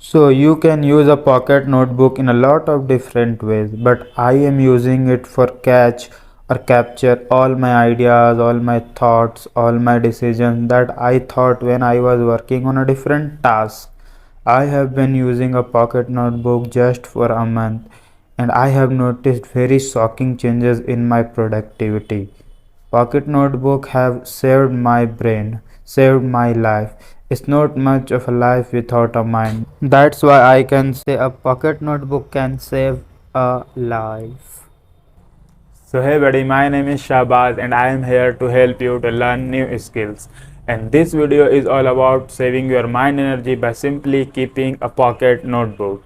So you can use a pocket notebook in a lot of different ways, but I am using it for catch or capture all my ideas, all my thoughts, all my decisions that I thought when I was working on a different task. I have been using a pocket notebook just for a month and I have noticed very shocking changes in my productivity. Pocket notebook have saved my brain, saved my life. It's not much of a life without a mind. That's why I can say a pocket notebook can save a life. So hey buddy, my name is Shahbaz and I am here to help you to learn new skills. And this video is all about saving your mind energy by simply keeping a pocket notebook.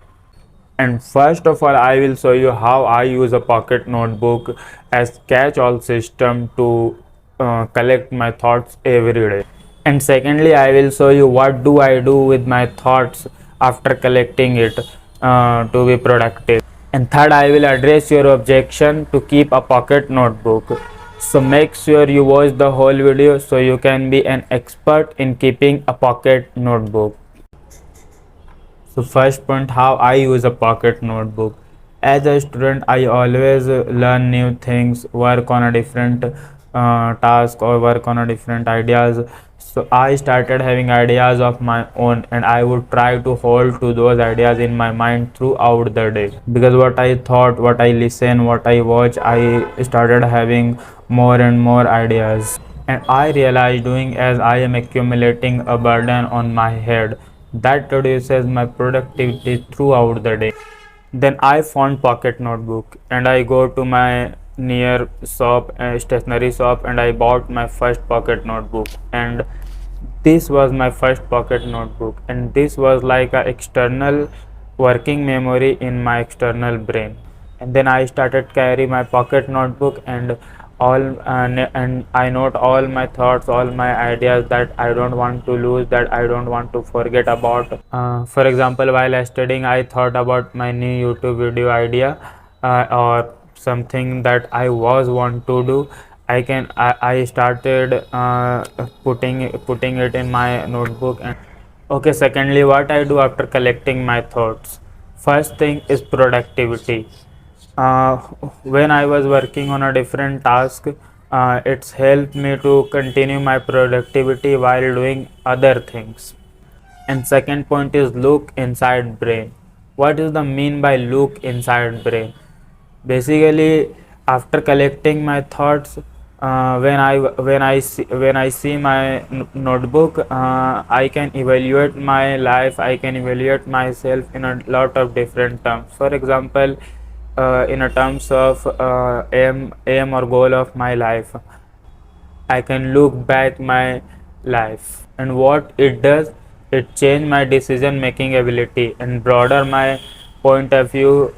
And first of all, I will show you how I use a pocket notebook as catch-all system to collect my thoughts every day. And secondly, I will show you what do I do with my thoughts after collecting it to be productive. And third, I will address your objection to keep a pocket notebook. So make sure you watch the whole video so you can be an expert in keeping a pocket notebook. So first point, how I use a pocket notebook. As a student, I always learn new things, work on a different task or work on a different ideas. So I started having ideas of my own and I would try to hold to those ideas in my mind throughout the day. Because what I thought, what I listen, what I watch, I started having more and more ideas. And I realized doing as I am accumulating a burden on my head that reduces my productivity throughout the day. Then I found pocket notebook and I go to my near shop, stationery shop, and I bought my first pocket notebook. And this was my first pocket notebook, and this was like a external working memory in my external brain. And then I started carry my pocket notebook and all and I note all my thoughts, all my ideas that I don't want to lose, that I don't want to forget about. For example, while studying, I thought about my new YouTube video idea or something that I was want to do. I started putting it in my notebook. And okay, secondly, what I do after collecting my thoughts. First thing is productivity. uh, when I was working on a different task, it's helped me to continue my productivity while doing other things. And second point is look inside brain. What is the mean by look inside brain? Basically, after collecting my thoughts, when I see my notebook, I can evaluate my life. I can evaluate myself in a lot of different terms. For example, in a terms of aim or goal of my life, I can look back my life, and what it does, it change my decision making ability and broader my point of view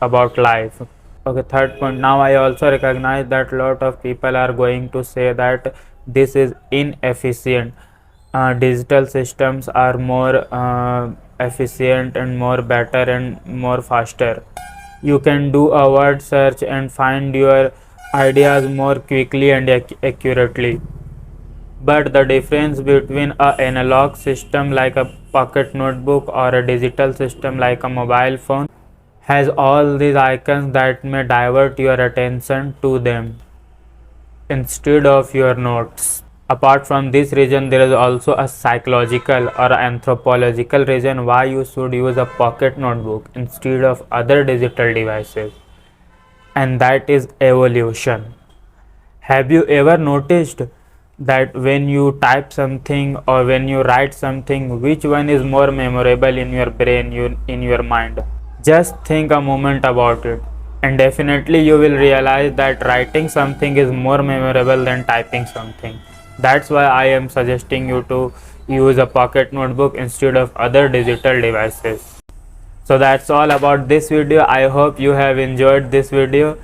about life. Okay, third point, now I also recognize that a lot of people are going to say that this is inefficient. Digital systems are more efficient and more better and more faster. You can do a word search and find your ideas more quickly and accurately. But the difference between an analog system like a pocket notebook or a digital system like a mobile phone has all these icons that may divert your attention to them instead of your notes. Apart from this reason, there is also a psychological or anthropological reason why you should use a pocket notebook instead of other digital devices, and that is evolution. Have you ever noticed that when you type something or when you write something, which one is more memorable in your brain, in your mind? Just think a moment about it, and definitely you will realize that writing something is more memorable than typing something. That's why I am suggesting you to use a pocket notebook instead of other digital devices. So that's all about this video. I hope you have enjoyed this video,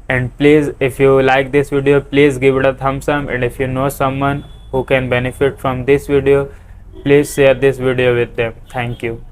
and please, if you like this video, please give it a thumbs up, and if you know someone who can benefit from this video, please share this video with them. Thank you.